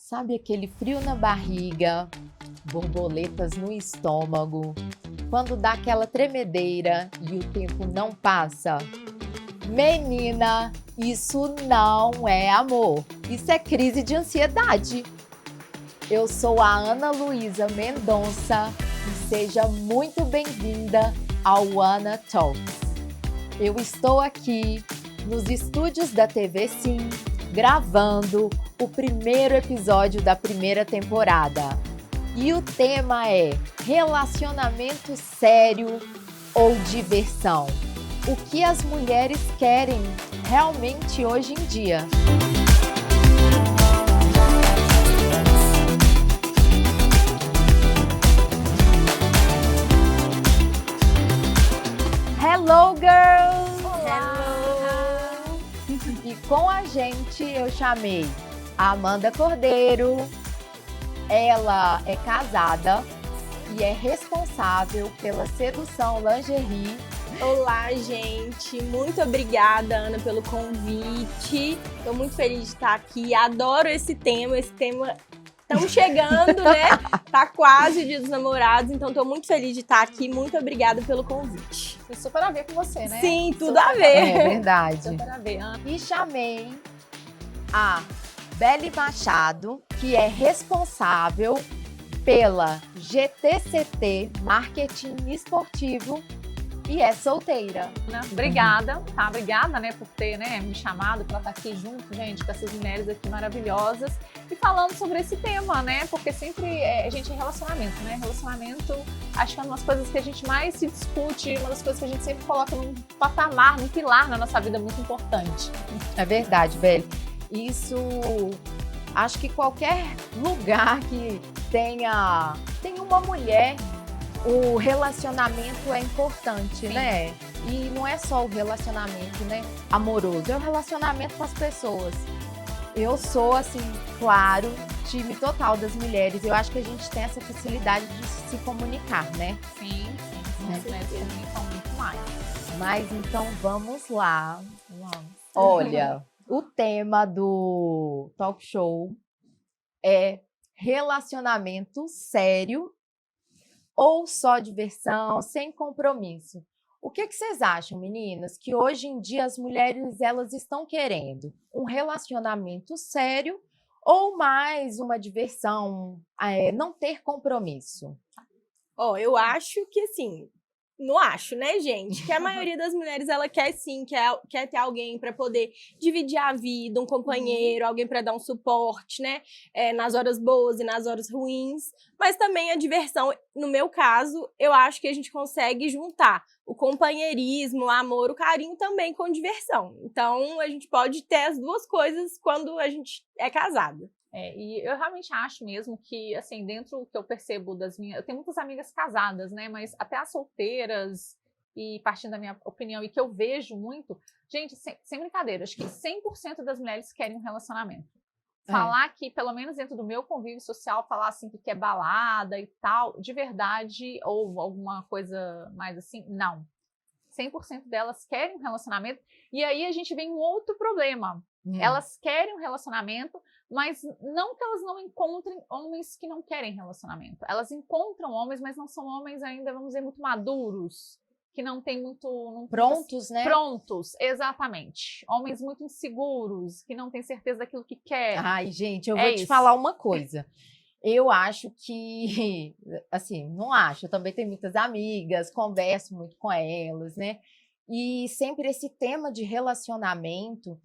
Sabe aquele frio na barriga, borboletas no estômago, quando dá aquela tremedeira e o tempo não passa? Menina, isso não é amor, isso é crise de ansiedade. Eu sou a Ana Luísa Mendonça e seja muito bem-vinda ao Ana Talks. Eu estou aqui nos estúdios da TV Sim, gravando o primeiro episódio da primeira temporada. E o tema é relacionamento sério ou diversão? O que as mulheres querem realmente hoje em dia? Hello, girls! Hello! E com a gente eu chamei a Amanda Cordeiro. Ela é casada e é responsável pela Sedução Lingerie. Olá, gente! Muito obrigada, Ana, pelo convite. Estou muito feliz de estar aqui. Adoro esse tema. Estamos chegando, né? Tá quase o Dia dos Namorados, então estou muito feliz de estar aqui. Muito obrigada pelo convite. Tem super a ver com você, né? Sim, tudo Super a ver. É verdade. Super a ver. E chamei a Beli Machado, que é responsável pela GTCT Marketing Esportivo e é solteira. Obrigada, tá? Obrigada, né, por ter, né, me chamado para estar aqui junto, gente, com essas mulheres aqui maravilhosas e falando sobre esse tema, né? Porque sempre a gente é relacionamento, né? Relacionamento, acho que é uma das coisas que a gente mais se discute, uma das coisas que a gente sempre coloca num patamar, num pilar na nossa vida muito importante. É verdade, Beli. Isso, acho que qualquer lugar que tenha uma mulher, o relacionamento é importante, Sim. né? E não é só o relacionamento, né, amoroso, é o relacionamento com as pessoas. Eu sou, assim, claro, time total das mulheres. Eu acho que a gente tem essa facilidade de se comunicar, né? Sim, as mulheres comunicam muito mais. Mas então vamos lá. Olha, o tema do talk show é relacionamento sério ou só diversão, sem compromisso. O que vocês acham, meninas, que hoje em dia as mulheres elas estão querendo? Um relacionamento sério ou mais uma diversão, não ter compromisso? Eu acho que assim, não acho, né, gente? Que a maioria das mulheres, ela quer sim, quer ter alguém para poder dividir a vida, um companheiro, alguém para dar um suporte, né? Nas horas boas e nas horas ruins. Mas também a diversão, no meu caso, eu acho que a gente consegue juntar o companheirismo, o amor, o carinho também com diversão. Então, a gente pode ter as duas coisas quando a gente é casado. E eu realmente acho mesmo que, assim, dentro do que eu percebo das minhas... Eu tenho muitas amigas casadas, né? Mas até as solteiras, e partindo da minha opinião, e que eu vejo muito... Gente, sem brincadeira, acho que 100% das mulheres querem um relacionamento. Falar que, pelo menos dentro do meu convívio social, falar assim que quer balada e tal, de verdade, ou alguma coisa mais assim, não. 100% delas querem um relacionamento. E aí a gente vem um outro problema. Elas querem um relacionamento, mas não que elas não encontrem homens que não querem relacionamento. Elas encontram homens, mas não são homens ainda, vamos dizer, muito maduros, que não têm muito... Prontos, né? Prontos, exatamente. Homens muito inseguros, que não têm certeza daquilo que quer. Ai, gente, eu vou te falar uma coisa. Eu acho que, assim, não acho, eu também tenho muitas amigas, converso muito com elas, né? E sempre esse tema de relacionamento,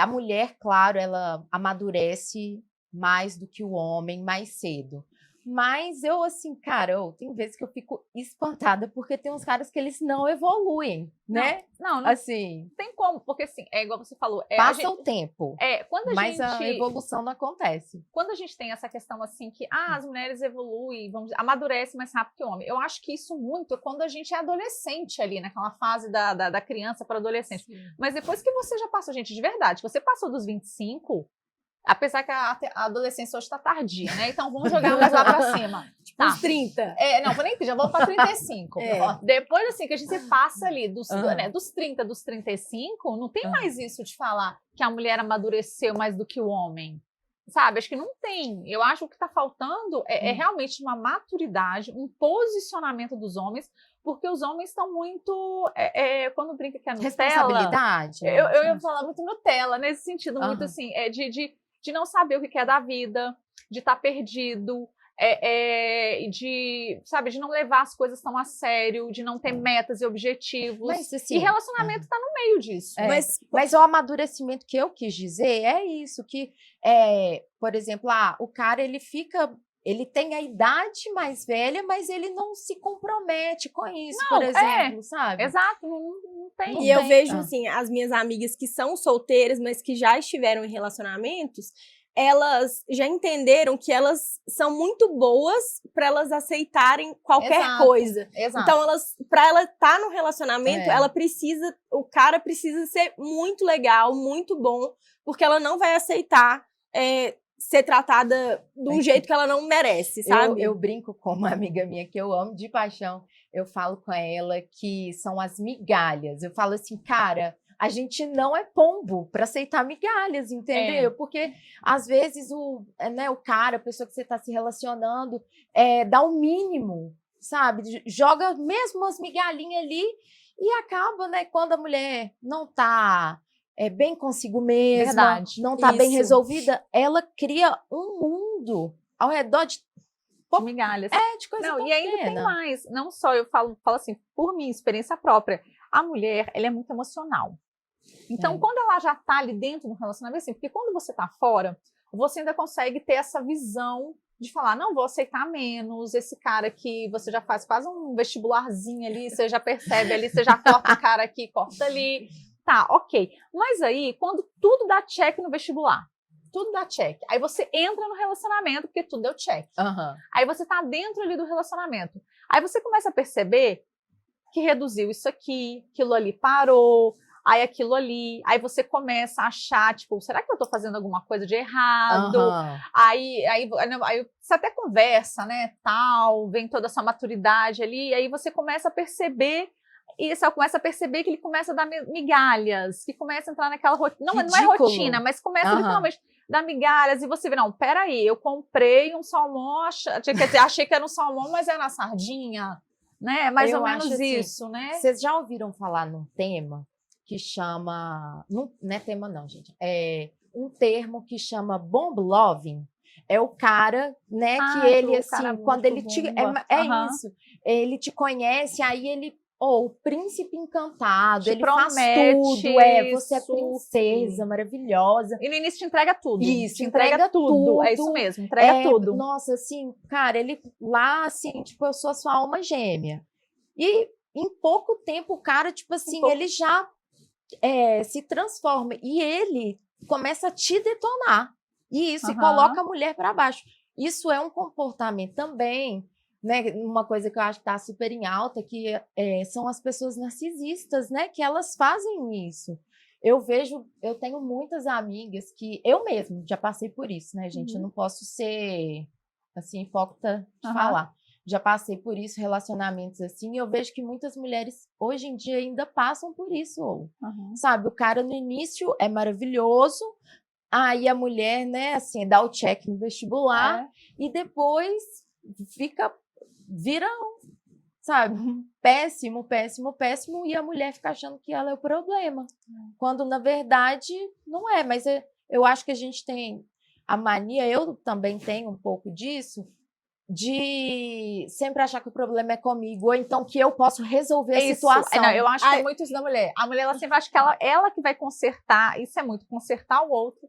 a mulher, claro, ela amadurece mais do que o homem mais cedo. Mas eu, assim, cara, tem vezes que eu fico espantada, porque tem uns caras que eles não evoluem, né? Não Assim, tem como, porque assim, é igual você falou. passa o tempo, quando mas a evolução não acontece. Quando a gente tem essa questão assim que as mulheres evoluem, amadurecem mais rápido que o homem, eu acho que isso muito é quando a gente é adolescente ali, naquela fase da criança para adolescente. Sim. Mas depois que você já passou, gente, de verdade, você passou dos 25, apesar que a adolescência hoje está tardia, né? Então vamos jogar mais lá para cima. Tipo, uns 30. Não, vou nem pedir, já vou para 35. Depois, assim, que a gente passa ali dos 30, dos 35, não tem mais isso de falar que a mulher amadureceu mais do que o homem. sabe? Acho que não tem. Eu acho que o que está faltando é realmente uma maturidade, um posicionamento dos homens, porque os homens estão muito, quando brinca que é Nutella, Responsabilidade. eu ia falar muito Nutella, nesse sentido, muito Aham. assim, de não saber o que é da vida, de estar perdido, sabe, de não levar as coisas tão a sério, de não ter metas e objetivos. Mas, assim, e relacionamento está no meio disso. Mas o amadurecimento que eu quis dizer é isso, que, por exemplo, o cara, ele tem a idade mais velha, mas ele não se compromete com isso, por exemplo, sabe? Exato, não tem. E eu vejo, assim, as minhas amigas que são solteiras, mas que já estiveram em relacionamentos, elas já entenderam que elas são muito boas para elas aceitarem qualquer coisa. Exato. Então, para ela estar no relacionamento, o cara precisa ser muito legal, muito bom, porque ela não vai aceitar ser tratada de um jeito que ela não merece, sabe? Eu brinco com uma amiga minha que eu amo de paixão. Eu falo com ela que são as migalhas. Eu falo assim, cara, a gente não é pombo para aceitar migalhas, entendeu? Porque, às vezes, o cara, a pessoa que você está se relacionando, dá o mínimo, sabe? Joga mesmo umas migalhinhas ali e acaba, né? Quando a mulher não está bem consigo mesma, não está bem resolvida, ela cria um mundo ao redor de migalhas. De coisa pequena. E ainda tem mais. Não só, eu falo assim, por minha experiência própria, a mulher, ela é muito emocional. Então, quando ela já está ali dentro do relacionamento, assim, porque quando você está fora, você ainda consegue ter essa visão de falar, não, vou aceitar menos, esse cara aqui, você já faz quase um vestibularzinho ali, você já percebe ali, você já corta o cara aqui, corta ali. Tá, ok. Mas aí, quando tudo dá check no vestibular, tudo dá check, aí você entra no relacionamento, porque tudo deu check. Aí você tá dentro ali do relacionamento. Aí você começa a perceber que reduziu isso aqui, aquilo ali parou, aí aquilo ali, aí você começa a achar, tipo, será que eu tô fazendo alguma coisa de errado? Aí você até conversa, né, tal, vem toda essa maturidade ali, aí você começa a perceber, e você começa a perceber que ele começa a dar migalhas, que começa a entrar naquela rotina, não é rotina, mas começa literalmente a dar migalhas, e você vê, não, peraí, eu comprei um salmão, quer dizer, achei que era um salmão, mas era na sardinha, né, mais ou menos assim, isso, né? Vocês já ouviram falar num tema que chama, não é tema não, gente, é um termo que chama bomb loving. É o cara, né, que ele, assim, quando ele te... isso, ele te conhece, aí ele, o príncipe encantado, te ele promete faz tudo, você é princesa, maravilhosa. E no início te entrega tudo. Isso, te entrega tudo. É isso mesmo, entrega tudo. Nossa, assim, cara, ele lá, assim, tipo, eu sou a sua alma gêmea. E em pouco tempo o cara, tipo assim, ele já se transforma e ele começa a te detonar. E isso, e coloca a mulher para baixo. Isso é um comportamento também, né? Uma coisa que eu acho que está super em alta, que são as pessoas narcisistas, né? Que elas fazem isso. Eu tenho muitas amigas que eu mesmo já passei por isso, né, gente? Eu não posso ser assim, hipócrita de falar. Já passei por isso, relacionamentos assim, e eu vejo que muitas mulheres hoje em dia ainda passam por isso, sabe? O cara no início é maravilhoso, aí a mulher, né, assim, dá o check no vestibular e depois vira, sabe, péssimo, péssimo, péssimo, e a mulher fica achando que ela é o problema, quando na verdade não é, mas eu acho que a gente tem a mania, eu também tenho um pouco disso, de sempre achar que o problema é comigo, ou então que eu posso resolver a situação. Não, eu acho que é muito isso da mulher. A mulher, ela sempre acha que ela que vai consertar, isso é muito, consertar o outro,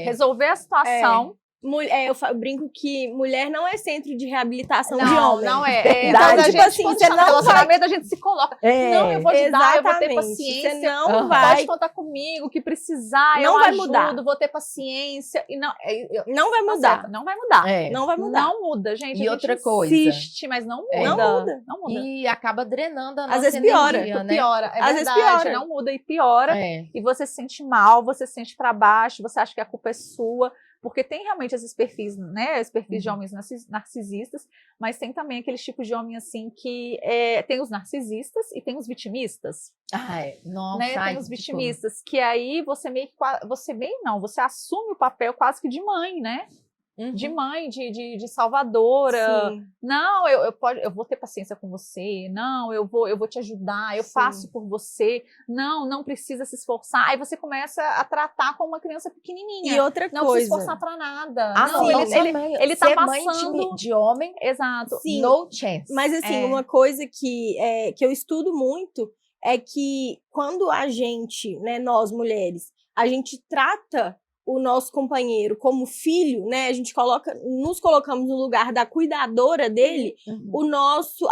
resolver a situação. Eu brinco que mulher não é centro de reabilitação de homem. Não é. Então, tipo assim, você não relacionamento, a gente se coloca. Não, eu vou te dar, eu vou ter paciência. Você não vai. Pode contar comigo, o que precisar, não eu vai ajudo, mudar. Vou ter paciência. E não vai mudar. Não vai mudar. Não vai mudar. Não muda, gente. E outra coisa. Insiste, mas não muda. Não muda. E acaba drenando a nossa Às vezes piora. energia, né? Piora. Às vezes piora. Não muda e piora. E você se sente mal, você se sente pra baixo, você acha que a culpa é sua. Porque tem realmente esses perfis, né? Os perfis de homens narcisistas, mas tem também aqueles tipos de homem assim que tem os narcisistas e tem os vitimistas. Nossa, Né? Tem os vitimistas, que aí você você assume o papel quase que de mãe, né? De mãe, de salvadora. Sim. Não, eu vou ter paciência com você. Não, eu vou te ajudar. Eu faço por você. Não precisa se esforçar. Aí você começa a tratar como uma criança pequenininha. E outra não coisa. precisa se esforçar pra nada. Ele tá ser passando... mãe de homem, Exato. Sim, no chance. Mas assim, uma coisa que eu estudo muito é que quando a gente, né, nós mulheres, a gente trata o nosso companheiro como filho, né? A gente nos colocamos no lugar da cuidadora dele, o nosso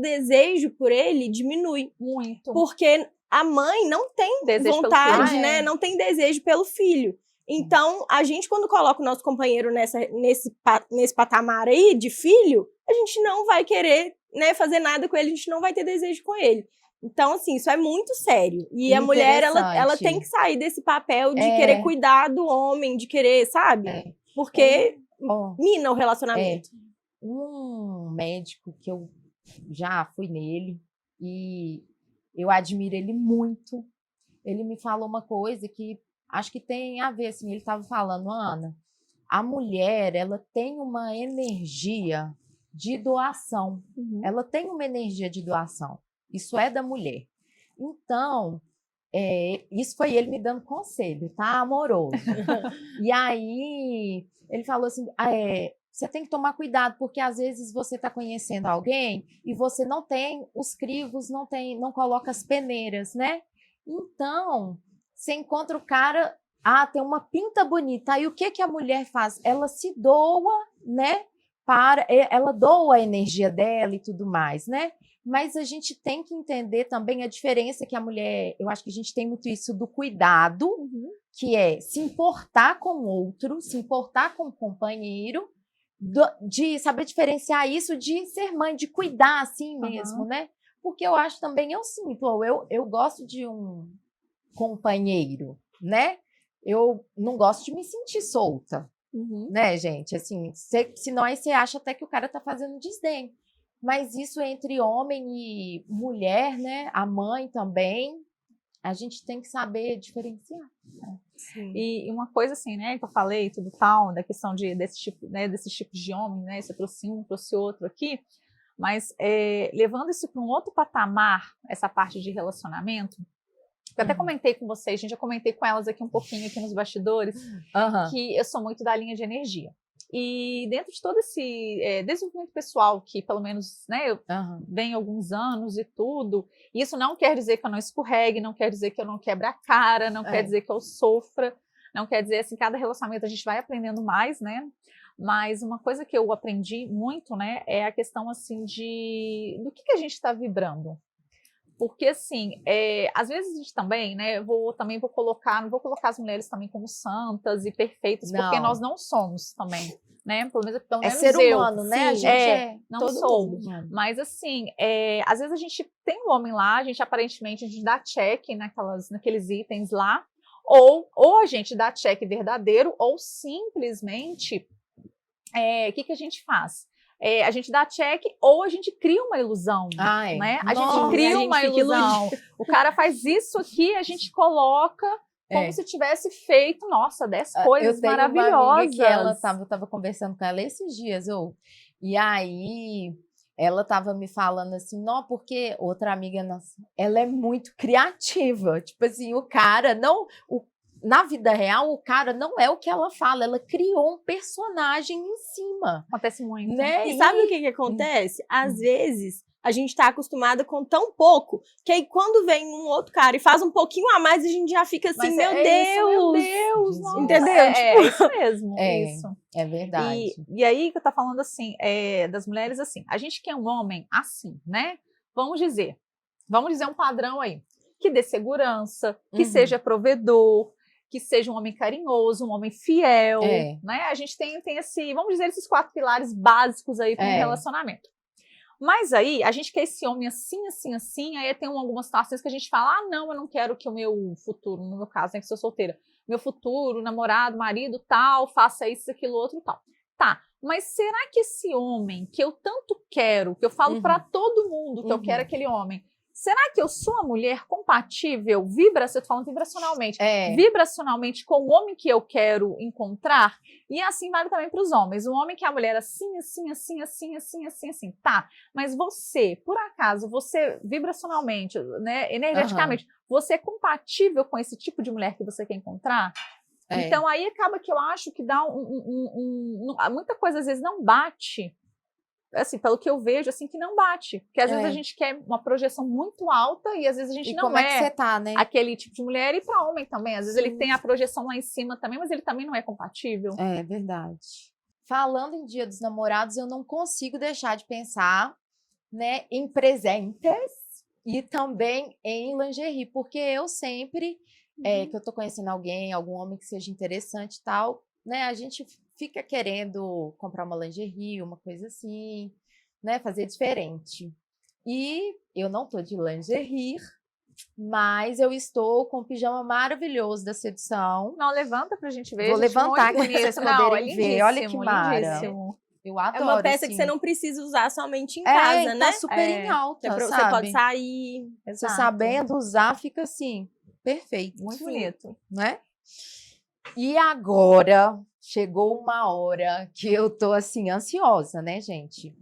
desejo por ele diminui. Muito. Porque a mãe não tem desejo vontade, né? Não tem desejo pelo filho. Então, a gente, quando coloca o nosso companheiro nesse patamar aí de filho, a gente não vai querer, né, fazer nada com ele, a gente não vai ter desejo com ele. Então, assim, isso é muito sério. E a mulher, ela tem que sair desse papel de querer cuidar do homem, de querer, sabe? Porque mina o relacionamento. Um médico que eu já fui nele e eu admiro ele muito. Ele me falou uma coisa que acho que tem a ver, assim, ele estava falando, Ana, a mulher, ela tem uma energia de doação. Ela tem uma energia de doação. Isso é da mulher. Então, isso foi ele me dando conselho, tá? Amoroso. E aí, ele falou assim, você tem que tomar cuidado, porque às vezes você está conhecendo alguém e você não tem os crivos, não coloca as peneiras, né? Então, você encontra o cara, tem uma pinta bonita. Aí o que a mulher faz? Ela se doa, né? Ela doa a energia dela e tudo mais, né? Mas a gente tem que entender também a diferença que a mulher... Eu acho que a gente tem muito isso do cuidado, que é se importar com o outro, se importar com o companheiro, de saber diferenciar isso de ser mãe, de cuidar assim mesmo, né? Porque eu acho também, eu sinto, eu gosto de um companheiro, né? Eu não gosto de me sentir solta, né, gente? Assim, senão aí você acha até que o cara tá fazendo desdém. Mas isso entre homem e mulher, né? A mãe também, a gente tem que saber diferenciar. Né? E uma coisa assim, né, que eu falei, tudo tal, da questão desses tipos de homem, né? Você trouxe um, trouxe outro aqui, mas levando isso para um outro patamar, essa parte de relacionamento, eu até comentei com vocês, gente, eu comentei com elas aqui um pouquinho aqui nos bastidores, que eu sou muito da linha de energia. E dentro de todo esse desenvolvimento pessoal, que pelo menos, né, eu venho há alguns anos e tudo, isso não quer dizer que eu não escorregue, não quer dizer que eu não quebre a cara, não quer dizer que eu sofra, não quer dizer, assim, cada relacionamento a gente vai aprendendo mais, né? Mas uma coisa que eu aprendi muito, né, é a questão, assim, do que a gente está vibrando. Porque, assim, às vezes a gente também, né, não vou colocar as mulheres também como santas e perfeitas, porque nós não somos também, né, pelo menos ser humano, né, a gente não sou, mas assim, às vezes a gente tem um homem lá, a gente aparentemente, a gente dá check naqueles itens lá, ou a gente dá check verdadeiro, ou simplesmente, o que a gente faz? A gente dá check ou a gente cria uma ilusão, né? A gente cria uma ilusão. O cara faz isso aqui, a gente coloca como se tivesse feito, nossa, 10 coisas maravilhosas. Uma amiga que eu tava conversando com ela esses dias, e aí ela tava me falando assim, não, porque outra amiga nossa, ela é muito criativa, tipo assim, o cara não... Na vida real, o cara não é o que ela fala, ela criou um personagem em cima. Acontece muito. Né? E sabe o que acontece? Às vezes, a gente tá acostumada com tão pouco, que aí quando vem um outro cara e faz um pouquinho a mais, a gente já fica assim, meu Deus! Nossa. Entendeu? É isso mesmo, isso. É verdade. E aí que eu tô falando assim, das mulheres assim, a gente quer um homem assim, né? Vamos dizer um padrão aí, que dê segurança, que seja provedor, que seja um homem carinhoso, um homem fiel, né? A gente tem vamos dizer, esses 4 pilares básicos aí para um relacionamento. Mas aí, a gente quer esse homem assim, assim, assim, aí tem algumas situações que a gente fala, não, eu não quero que o meu futuro, no meu caso, né, que sou solteira, meu futuro, namorado, marido, tal, faça isso, aquilo, outro, tal. Tá, mas será que esse homem que eu tanto quero, que eu falo pra todo mundo que eu quero aquele homem, será que eu sou uma mulher compatível, eu tô falando vibracionalmente, vibracionalmente com o homem que eu quero encontrar? E assim vale também para os homens. Um homem que é a mulher assim, assim, assim, assim, assim, assim, assim. Tá, mas você, por acaso, você vibracionalmente, né, energeticamente, você é compatível com esse tipo de mulher que você quer encontrar? Então aí acaba que eu acho que dá muita coisa às vezes não bate. Assim, pelo que eu vejo, assim, que não bate. Porque às vezes a gente quer uma projeção muito alta e às vezes a gente não como é que você tá, né? aquele tipo de mulher, e para homem também. Às vezes ele tem a projeção lá em cima também, mas ele também não é compatível. É verdade. Falando em Dia dos Namorados, eu não consigo deixar de pensar, né, em presentes e também em lingerie, porque eu sempre que eu tô conhecendo alguém, algum homem que seja interessante e tal, né, a gente fica querendo comprar uma lingerie, uma coisa assim, né, fazer diferente. E eu não tô de lingerie, mas eu estou com um pijama maravilhoso da Sedução. Não, levanta pra gente ver. Vou levantar aqui pra vocês poderem ver. Olha que mara. Lindíssimo. Eu adoro, É uma peça assim. que você não precisa usar somente em casa, né? Tá super em alta, Você sabe? pode sair. Você sabendo usar, fica assim, perfeito. Muito bonito. Né? E agora, chegou uma hora que eu tô, assim, ansiosa, né, gente?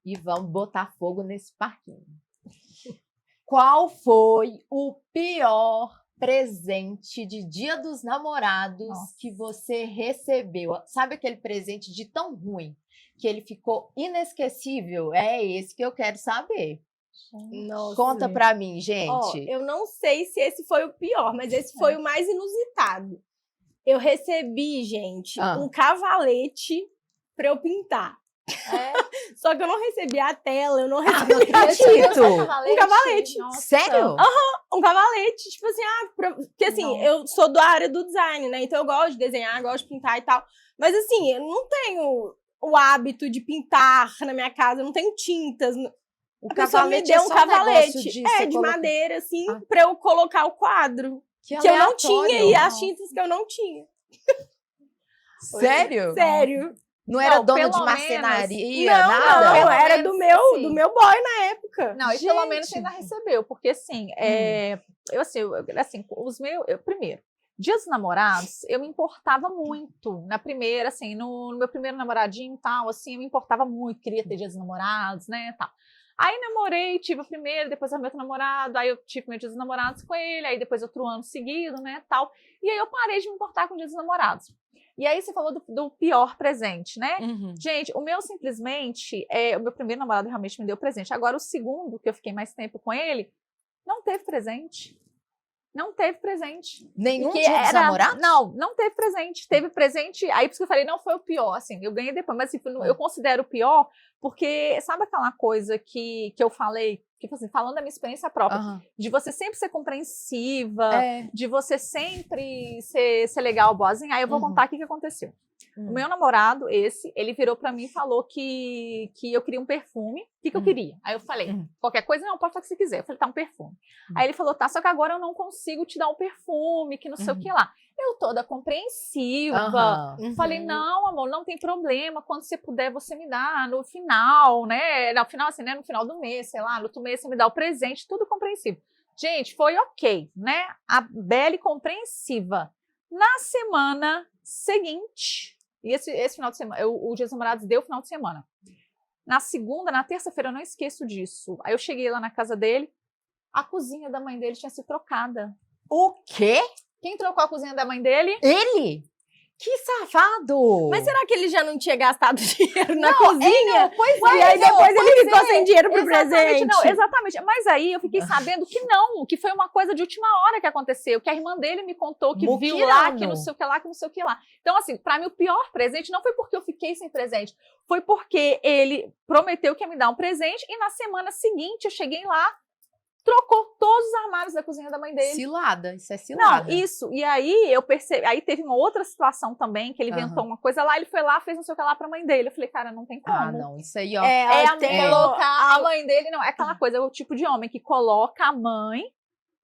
E vamos botar fogo nesse parquinho. Qual foi o pior presente de Dia dos Namorados que você recebeu? Sabe aquele presente de tão ruim que ele ficou inesquecível? É esse que eu quero saber. Nossa. Conta pra mim, gente. Ó, eu não sei se esse foi o pior, mas esse foi o mais inusitado. Eu recebi, gente, um cavalete pra eu pintar. Só que eu não recebi a tela, eu não recebi um cavalete. Nossa. Sério? Um cavalete, tipo assim, porque assim, eu sou da área do design, né? Então eu gosto de desenhar, gosto de pintar e tal. Mas assim, eu não tenho o hábito de pintar na minha casa, eu não tenho tintas. A pessoa me deu um cavalete de madeira, assim, pra eu colocar o quadro. Que eu não tinha e as tintas que eu não tinha. Sério? Sério. Não era dono de marcenaria, nada? Não, era do meu boy na época. Não, e pelo menos você ainda recebeu, porque assim, primeiro, Dia dos Namorados, eu me importava muito. Na primeira, assim, no meu primeiro namoradinho e tal, assim, eu me importava muito, queria ter Dia dos Namorados, né, tal. Aí namorei, tive o primeiro, depois arrumei outro namorado, aí eu tive meu Dia dos Namorados com ele, aí depois outro ano seguido, né, tal. E aí eu parei de me importar com o Dia dos Namorados. E aí você falou do pior presente, né? Gente, o meu simplesmente, o meu primeiro namorado realmente me deu presente. Agora o segundo, que eu fiquei mais tempo com ele, não teve presente. Não teve presente. Nenhum Dia dos Namorados? Não teve presente. Teve presente, aí por isso que eu falei, não foi o pior, assim, eu ganhei depois, mas assim, eu considero o pior, porque sabe aquela coisa que eu falei, tipo assim, falando da minha experiência própria, de você sempre ser compreensiva, de você sempre ser legal, boazinha. Aí eu vou contar o que aconteceu. O meu namorado, ele virou pra mim e falou que eu queria um perfume. O que eu queria? Aí eu falei, qualquer coisa, não, pode falar o que você quiser. Eu falei, tá, um perfume. Aí ele falou, tá, só que agora eu não consigo te dar um perfume, que não sei o que lá. Eu toda compreensiva. Falei, não, amor, não tem problema. Quando você puder, você me dá no final, né? No final, assim, né? No final do mês, sei lá, no outro mês você me dá o presente, tudo compreensivo. Gente, foi ok, né? A Belle compreensiva. Na semana seguinte, e esse final de semana, o Dia dos Namorados deu final de semana. Na segunda, na terça-feira, eu não esqueço disso. Aí eu cheguei lá na casa dele, a cozinha da mãe dele tinha sido trocada. O quê? Quem trocou a cozinha da mãe dele? Ele? Que safado! Mas será que ele já não tinha gastado dinheiro na cozinha? Pois é, e aí depois ele ficou sem dinheiro pro presente? Não, exatamente. Mas aí eu fiquei sabendo que não, que foi uma coisa de última hora que aconteceu, que a irmã dele me contou que viu lá, que não sei o que lá, que não sei o que lá. Então, assim, pra mim o pior presente não foi porque eu fiquei sem presente, foi porque ele prometeu que ia me dar um presente e na semana seguinte eu cheguei lá, trocou todos os armários da cozinha da mãe dele. Cilada, isso é cilada. Não, isso. E aí eu percebi, aí teve uma outra situação também, que ele inventou uma coisa lá, ele foi lá, fez não sei o que lá pra mãe dele. Eu falei, cara, não tem como. Ah, não, isso aí, ó. Colocar a mãe dele, não, é aquela coisa, é o tipo de homem que coloca a mãe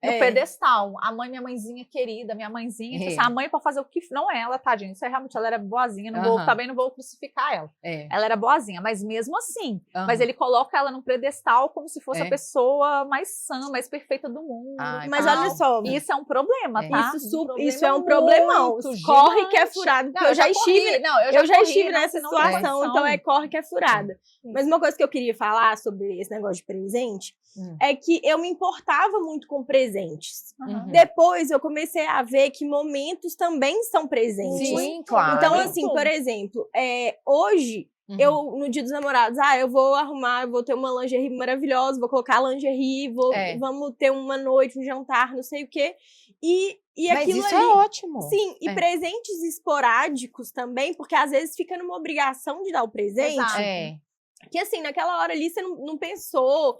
no pedestal. A mãe, minha mãezinha querida, minha mãezinha. Tipo assim, a mãe pode fazer o que... Não é ela, tadinha. Isso é realmente, ela era boazinha. Também não vou crucificar ela. Ela era boazinha, mas mesmo assim. Mas ele coloca ela num pedestal como se fosse a pessoa mais sã, mais perfeita do mundo. Mas olha só. Isso é um problema, tá? Isso é um problemão. Corre que é furado. Não, eu já estive nessa situação, então corre que é furada. Mas uma coisa que eu queria falar sobre esse negócio de presente é que eu me importava muito com presentes. Depois eu comecei a ver que momentos também são presentes. Sim, claro. Então, assim, por exemplo, hoje, eu, no Dia dos Namorados, eu vou arrumar, vou ter uma lingerie maravilhosa, vou colocar lingerie, vamos ter uma noite, um jantar, não sei o quê. Mas aquilo isso ali, é ótimo. Sim, e presentes esporádicos também, porque às vezes fica numa obrigação de dar o presente. Que assim, naquela hora ali você não pensou,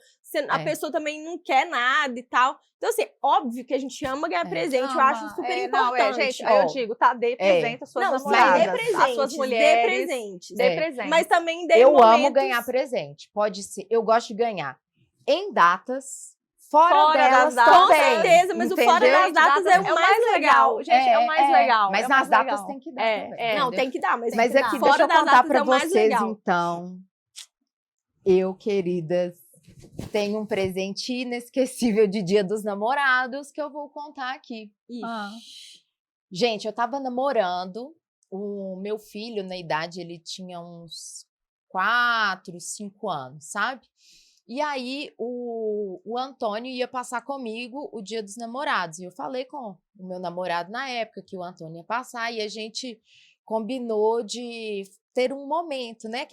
a pessoa também não quer nada e tal. Então, assim, óbvio que a gente ama ganhar presente, eu acho super importante. Gente, aí eu digo, tá, dê presente às suas namoradas, às suas mulheres. Dê presente. Mas também dê Eu amo ganhar presente, pode ser, eu gosto de ganhar em datas, fora delas das datas, também. Com certeza, mas entendeu? o fora das datas é o mais legal. Gente, é o mais legal. Mas nas datas tem que dar também. Não, tem que dar, mas aqui, deixa eu contar pra vocês, então. Eu, queridas, tenho um presente inesquecível de Dia dos Namorados que eu vou contar aqui. Gente, eu tava namorando, o meu filho, na idade, ele tinha uns 4, 5 anos, sabe? E aí, o Antônio ia passar comigo o Dia dos Namorados. E eu falei com o meu namorado na época que o Antônio ia passar e a gente combinou de ter um momento, né?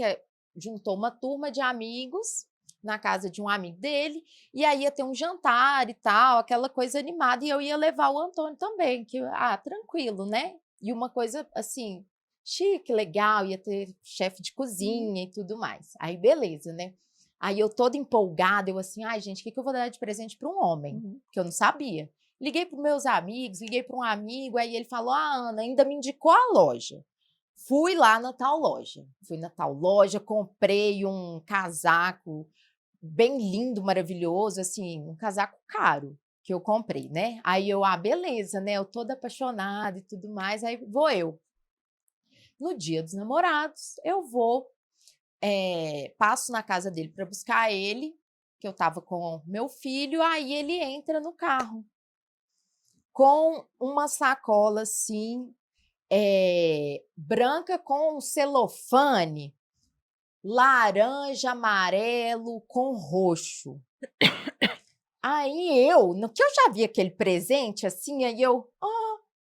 Juntou uma turma de amigos na casa de um amigo dele, e aí ia ter um jantar e tal, aquela coisa animada, e eu ia levar o Antônio também, que, tranquilo, né? E uma coisa, assim, chique, legal, ia ter chefe de cozinha e tudo mais. Aí, beleza, né? Aí eu toda empolgada, eu assim, gente, o que eu vou dar de presente para um homem? Que eu não sabia. Liguei para meus amigos, liguei para um amigo, aí ele falou, Ana, ainda me indicou a loja. Fui lá na tal loja, comprei um casaco bem lindo, maravilhoso, assim, um casaco caro que eu comprei, né? Aí eu, beleza, né? Eu toda apaixonada e tudo mais, aí vou eu. No Dia dos Namorados, eu vou, passo na casa dele para buscar ele, que eu tava com meu filho, aí ele entra no carro com uma sacola, assim, branca com celofane, laranja, amarelo com roxo. Aí no que eu já vi aquele presente assim, aí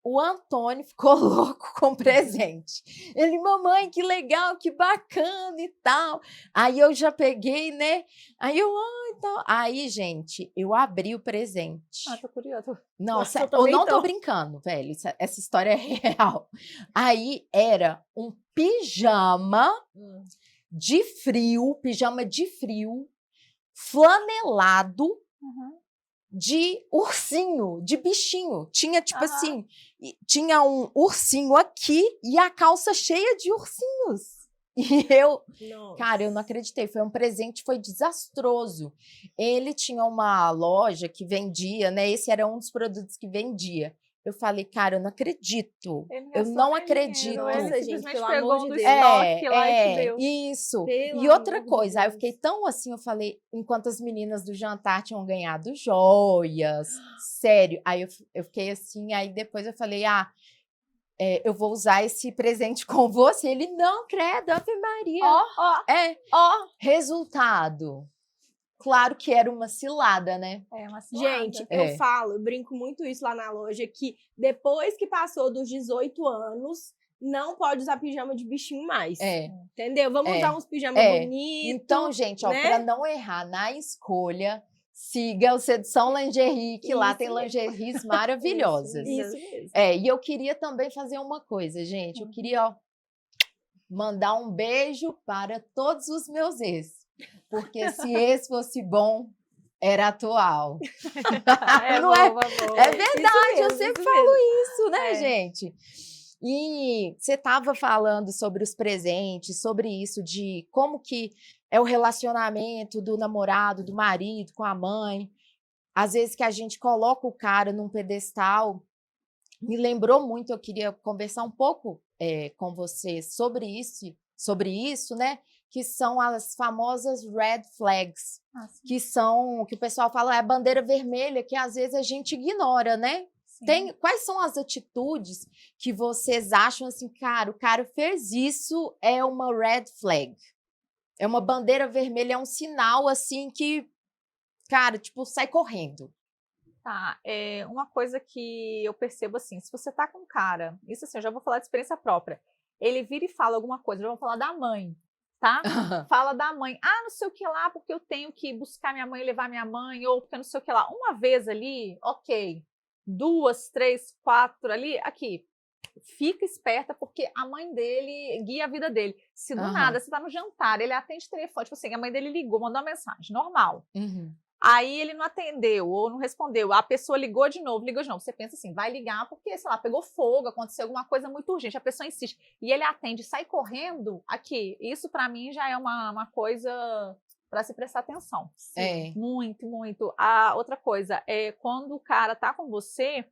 o Antônio ficou louco com o presente. Ele, mamãe, que legal, que bacana e tal. Aí eu já peguei, né? Aí eu, tal. Aí, gente, eu abri o presente. Tô curiosa. Nossa, eu não tô brincando, velho. Essa história é real. Aí era um pijama de frio, flanelado, de ursinho, de bichinho. Tinha, tipo assim, tinha um ursinho aqui e a calça cheia de ursinhos. E cara, eu não acreditei. Foi um presente, foi desastroso. Ele tinha uma loja que vendia, né? Esse era um dos produtos que vendia. Eu falei, cara, eu não acredito. Eu não acredito. Nossa, gente, pelo pegou amor de do Deus. estoque lá e te deu. Isso. Pelo E outra amor de coisa, aí eu Deus. fiquei tão assim, eu falei, enquanto as meninas do jantar tinham ganhado joias, sério. Aí eu fiquei assim, aí depois eu falei, eu vou usar esse presente com você. Ele, não, credo, Ave Maria. Resultado. Claro que era uma cilada, né? Uma cilada. Gente, eu brinco muito isso lá na loja, que depois que passou dos 18 anos, não pode usar pijama de bichinho mais. Entendeu? Vamos usar uns pijamas bonitos. Então, gente, né? para não errar na escolha, siga o Sedução Lingerie, que lá tem lingeries maravilhosas. Isso mesmo. E eu queria também fazer uma coisa, gente. Eu queria mandar um beijo para todos os meus ex. Porque se esse fosse bom, era atual. Não boa. É verdade, eu sempre falo isso, né, É. gente? E você estava falando sobre os presentes, sobre isso de como que é o relacionamento do namorado, do marido com a mãe. às vezes que a gente coloca o cara num pedestal, me lembrou muito, eu queria conversar um pouco com você sobre isso, né? Que são as famosas red flags, que o pessoal fala é a bandeira vermelha, que às vezes a gente ignora, né? Quais são as atitudes que vocês acham assim, cara, o cara fez isso, é uma red flag, é uma bandeira vermelha, é um sinal assim que, cara, tipo, sai correndo. Tá, uma coisa que eu percebo assim, se você tá com um cara, isso assim, eu já vou falar de experiência própria, ele vira e fala alguma coisa, já vou falar da mãe, tá? Fala da mãe, não sei o que lá, porque eu tenho que buscar minha mãe e levar minha mãe, ou porque não sei o que lá. Uma vez ali, ok. 2, 3, 4 ali, aqui. Fica esperta, porque a mãe dele guia a vida dele. Se do nada, você tá no jantar, ele atende telefone, tipo assim, a mãe dele ligou, mandou uma mensagem, normal. Aí ele não atendeu ou não respondeu, a pessoa ligou de novo. Você pensa assim, vai ligar porque, sei lá, pegou fogo, aconteceu alguma coisa muito urgente, a pessoa insiste. E ele atende, sai correndo, aqui. Isso pra mim já é uma coisa para se prestar atenção. Sim, muito, muito. A outra coisa é quando o cara tá com você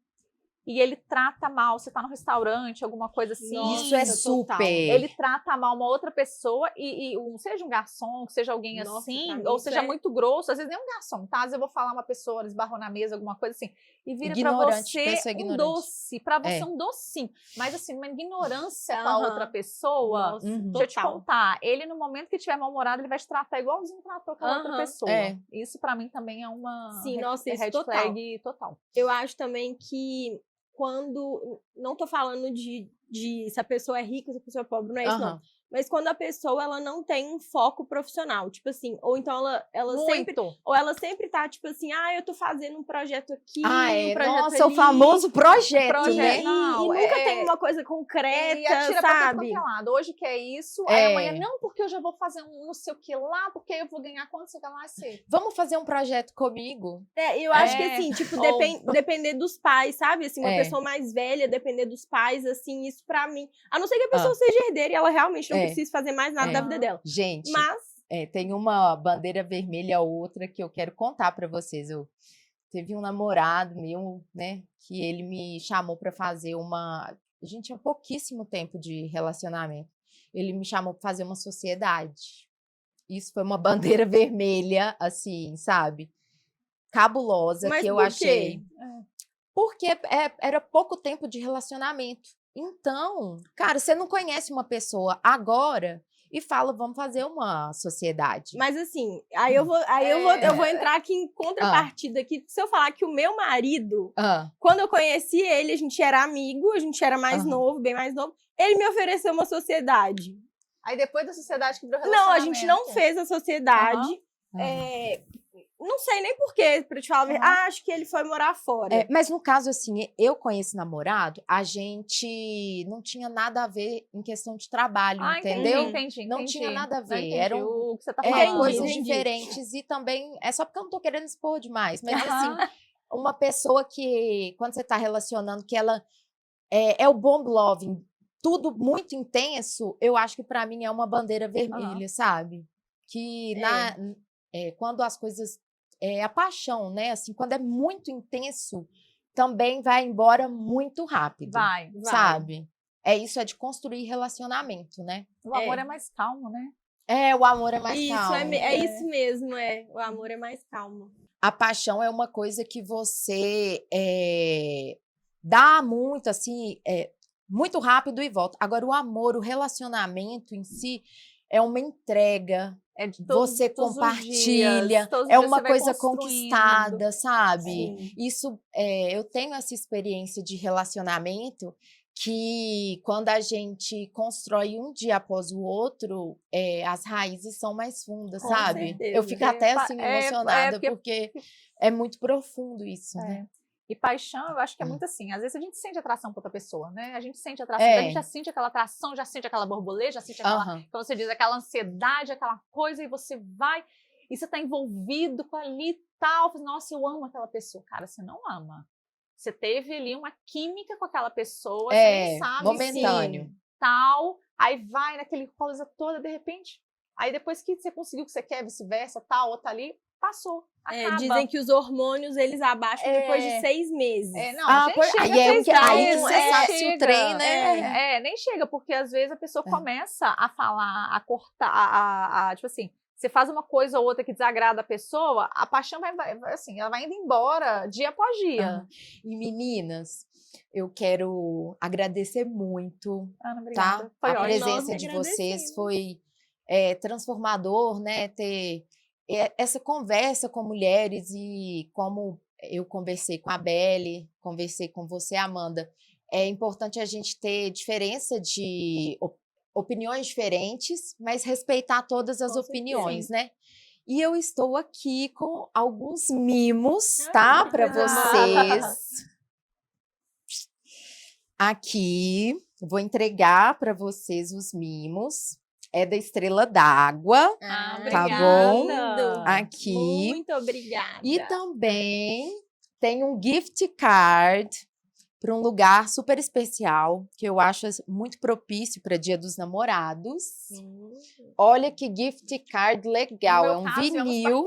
e ele trata mal, você tá no restaurante, alguma coisa assim. Isso é super. Ele trata mal uma outra pessoa seja um garçom, seja alguém assim, ou seja muito grosso, às vezes nem um garçom, tá? Às vezes eu vou falar uma pessoa, esbarrou na mesa, alguma coisa assim, e vira pra você um doce, pra você um docinho. Mas assim, uma ignorância com a outra pessoa, deixa eu te contar, ele no momento que estiver mal-humorado, ele vai te tratar igualzinho tratou com a outra pessoa. Isso pra mim também é uma red flag total. Eu acho também que quando, não tô falando de se a pessoa é rica, se a pessoa é pobre, não é isso não. Mas quando a pessoa, ela não tem um foco profissional, tipo assim, ou então ela sempre tá, tipo assim, eu tô fazendo um projeto aqui, um projeto nossa, ali. o famoso projeto, né? E nunca tem uma coisa concreta, e atira sabe? Pra todo lado. Hoje que é isso, aí amanhã, não, porque eu já vou fazer um não sei o que lá, porque eu vou ganhar quanto, sei lá, sei. Vamos fazer um projeto comigo? Eu acho que assim, tipo, depender dos pais, sabe? Assim, uma pessoa mais velha, depender dos pais, assim, isso pra mim. A não ser que a pessoa seja herdeira e ela realmente não precisa fazer mais nada da vida dela. Gente, mas tem uma bandeira vermelha outra que eu quero contar pra vocês. Teve um namorado meu, né, que ele me chamou pra fazer a gente tinha pouquíssimo tempo de relacionamento. Ele me chamou pra fazer uma sociedade. Isso foi uma bandeira vermelha, assim, sabe? Cabulosa, mas que eu achei. Porque era pouco tempo de relacionamento. Então, cara, você não conhece uma pessoa agora e fala, vamos fazer uma sociedade. Mas assim, aí eu vou entrar aqui em contrapartida aqui. Se eu falar que o meu marido, quando eu conheci ele, a gente era amigo, a gente era mais novo, bem mais novo, ele me ofereceu uma sociedade. Aí depois da sociedade que virou relacionamento. Não, a gente não fez a sociedade. Não sei nem porquê, pra te falar. Acho que ele foi morar fora. Mas no caso, assim, eu com esse namorado, a gente não tinha nada a ver em questão de trabalho, entendeu? Entendi. Não tinha nada a ver. Eram o que você tá falando. Coisas diferentes. E também, é só porque eu não tô querendo expor demais, mas assim, uma pessoa que, quando você tá relacionando, que ela é o bomb loving, tudo muito intenso, eu acho que pra mim é uma bandeira vermelha, sabe? Que quando as coisas... a paixão, né? Assim, quando é muito intenso, também vai embora muito rápido. Vai. Sabe? Isso é de construir relacionamento, né? O amor é mais calmo, né? O amor é mais calmo. Isso mesmo, o amor é mais calmo. A paixão é uma coisa que você dá muito, assim, muito rápido e volta. Agora, o amor, o relacionamento em si, é uma entrega. Você compartilha, é uma coisa conquistada, sabe? Sim. Isso, eu tenho essa experiência de relacionamento que quando a gente constrói um dia após o outro, as raízes são mais fundas, sabe? Certeza. Eu fico até assim emocionada, porque é muito profundo isso, né? E paixão, eu acho que é muito assim. Às vezes a gente sente atração por outra pessoa, né? A gente sente atração, a gente já sente aquela atração, já sente aquela borboleta, já sente aquela, como você diz, aquela ansiedade, aquela coisa, e você vai, e você tá envolvido com ali e tal. Nossa, eu amo aquela pessoa. Cara, você não ama. Você teve ali uma química com aquela pessoa, você nem sabe. Momentâneo. Sim, tal, aí vai naquele coisa toda, de repente, aí depois que você conseguiu o que você quer, vice-versa, tal, outra ali, passou. Acaba. Dizem que os hormônios, eles abaixam depois de 6 meses. Não, nem chega aí aí você sabe se o trem, né? Nem chega, porque às vezes a pessoa começa a falar, a cortar, tipo assim, você faz uma coisa ou outra que desagrada a pessoa, a paixão assim, ela vai indo embora dia após dia. E meninas, eu quero agradecer muito, Ana, obrigada. tá? Foi A ótimo. presença de vocês foi transformador, né? Ter essa conversa com mulheres e como eu conversei com a Belle, conversei com você, Amanda, é importante a gente ter diferença de opiniões diferentes, mas respeitar todas as opiniões, né? E eu estou aqui com alguns mimos, tá? Para vocês. Aqui, vou entregar para vocês os mimos. É da Estrela d'Água, tá bom? Aqui. Muito obrigada. E também tem um gift card para um lugar super especial, que eu acho muito propício para Dia dos Namorados. Olha que gift card legal, é um vinil.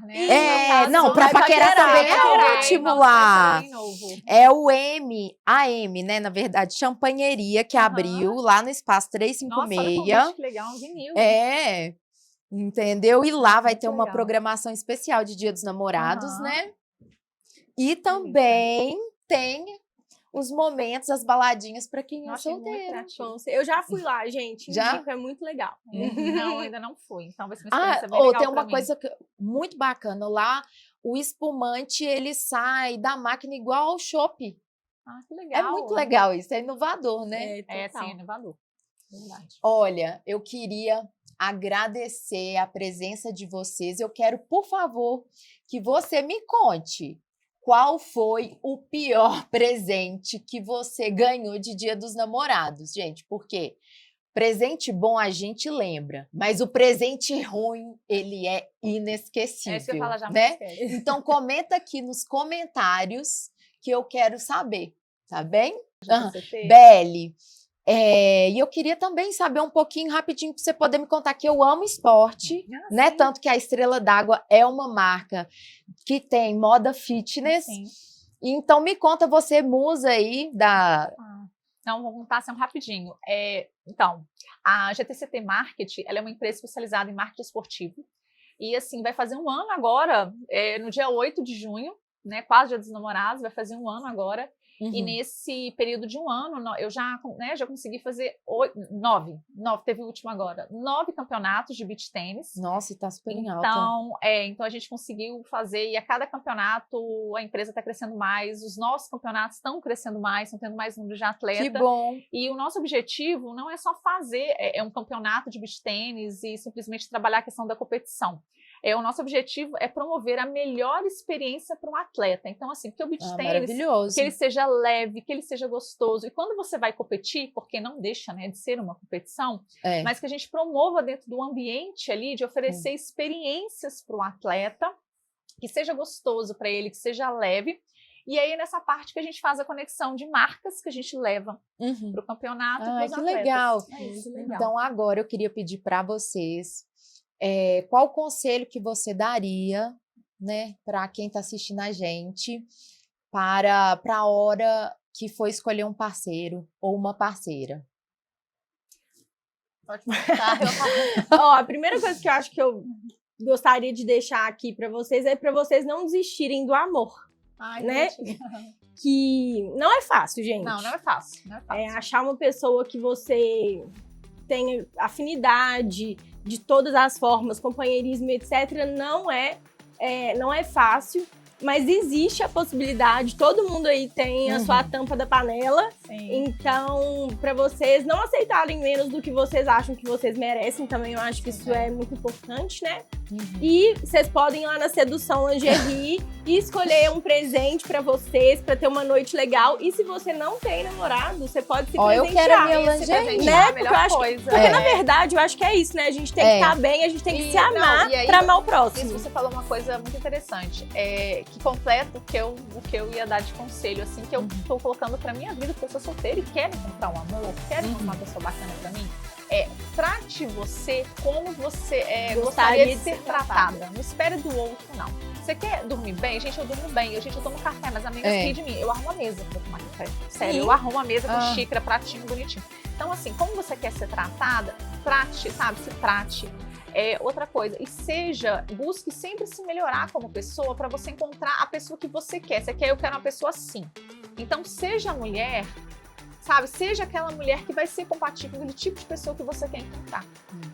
Né? Não, para paquerar também é ótimo lá. É o AM, né? Na verdade, Champanheria, que abriu lá no Espaço 356. Nossa, que legal, um vinil. Entendeu? E lá vai ter uma programação especial de Dia dos Namorados, né? E também tem os momentos, as baladinhas para quem é solteiro. Eu já fui lá, gente. Já? É muito legal. Não, ainda não fui. Então vai ser uma experiência bem legal tem uma pra coisa muito bacana lá. O espumante, ele sai da máquina igual ao chopp. Que legal. É muito legal isso, é inovador, né? Sim, inovador. Verdade. Olha, eu queria agradecer a presença de vocês. Eu quero, por favor, que você me conte qual foi o pior presente que você ganhou de Dia dos Namorados, gente, porque presente bom a gente lembra, mas o presente ruim, ele é inesquecível, isso que eu falo, já né? Então comenta aqui nos comentários que eu quero saber, tá bem? Belle, e eu queria também saber um pouquinho rapidinho para você poder me contar que eu amo esporte, né? Sim. Tanto que a Estrela d'Água é uma marca que tem moda fitness. Sim. Então me conta você, musa aí da... Então, vamos contar assim rapidinho. Então, a GTCT Marketing, ela é uma empresa especializada em marketing esportivo. E assim, vai fazer um ano agora, no dia 8 de junho, né? Quase Dia dos Namorados, vai fazer um ano agora. E nesse período de um ano, eu já consegui fazer 9, teve o último agora, 9 campeonatos de beach tênis. Nossa, e tá super em alta. Então a gente conseguiu fazer, e a cada campeonato a empresa está crescendo mais, os nossos campeonatos estão crescendo mais, estão tendo mais número de atletas. Que bom! E o nosso objetivo não é só fazer um campeonato de beach tênis e simplesmente trabalhar a questão da competição. O nosso objetivo é promover a melhor experiência para um atleta. Então, assim, que o beach tênis, que ele seja leve, que ele seja gostoso. E quando você vai competir, porque não deixa, né, de ser uma competição, mas que a gente promova dentro do ambiente ali, de oferecer experiências para o atleta, que seja gostoso para ele, que seja leve. E aí, nessa parte que a gente faz a conexão de marcas que a gente leva para o campeonato. Que legal. Então, agora eu queria pedir para vocês... qual o conselho que você daria, né, para quem está assistindo a gente, para a hora que for escolher um parceiro ou uma parceira? Pode começar. A primeira coisa que eu acho que eu gostaria de deixar aqui para vocês é para vocês não desistirem do amor, né? Que não é fácil, gente. Não é fácil. Achar uma pessoa que você tenha afinidade de todas as formas, companheirismo, etc., não é fácil, mas existe a possibilidade, todo mundo aí tem a sua tampa da panela. Sim. Então, para vocês não aceitarem menos do que vocês acham que vocês merecem, também eu acho que isso é muito importante, né? E vocês podem ir lá na Sedução Lingerie e escolher um presente para vocês, para ter uma noite legal. E se você não tem namorado, você pode se presentear. Eu quero a minha lingerie, né? Porque na verdade, eu acho que é isso, né? A gente tem que estar bem, a gente tem que se amar para amar o próximo. Isso, você falou uma coisa muito interessante, que completa o que eu ia dar de conselho, assim, que eu tô colocando pra minha vida, porque eu sou solteira e quero encontrar um amor, quero encontrar uma pessoa bacana pra mim. trate você como você Gostaria gostaria de ser tratada. Não espere do outro, não. Você quer dormir bem? Gente, eu durmo bem. Gente, eu tomo café. Mas amigas riem de mim. Eu arrumo a mesa pra tomar café. Sério, eu arrumo a mesa com xícara, pratinho, bonitinho. Então, assim, como você quer ser tratada, trate, sabe? Se trate. Outra coisa, busque sempre se melhorar como pessoa para você encontrar a pessoa que você quer. Você quer, eu quero uma pessoa assim. Então, seja mulher, sabe? Seja aquela mulher que vai ser compatível com o tipo de pessoa que você quer encontrar.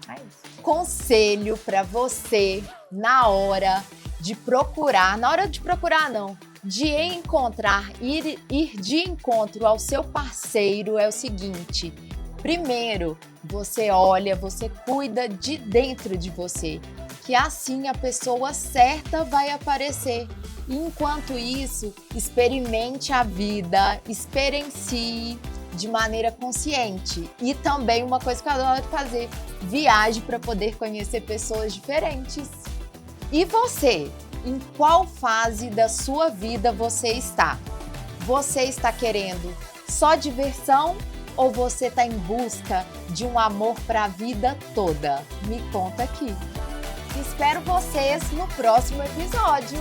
É isso. Conselho para você na hora de procurar não, de encontrar, ir de encontro ao seu parceiro é o seguinte: primeiro, você olha, você cuida de dentro de você, que assim a pessoa certa vai aparecer. E enquanto isso, experimente a vida, experiencie de maneira consciente. E também uma coisa que eu adoro fazer, viaje para poder conhecer pessoas diferentes. E você, em qual fase da sua vida você está? Você está querendo só diversão ou você está em busca de um amor para a vida toda? Me conta aqui. Espero vocês no próximo episódio.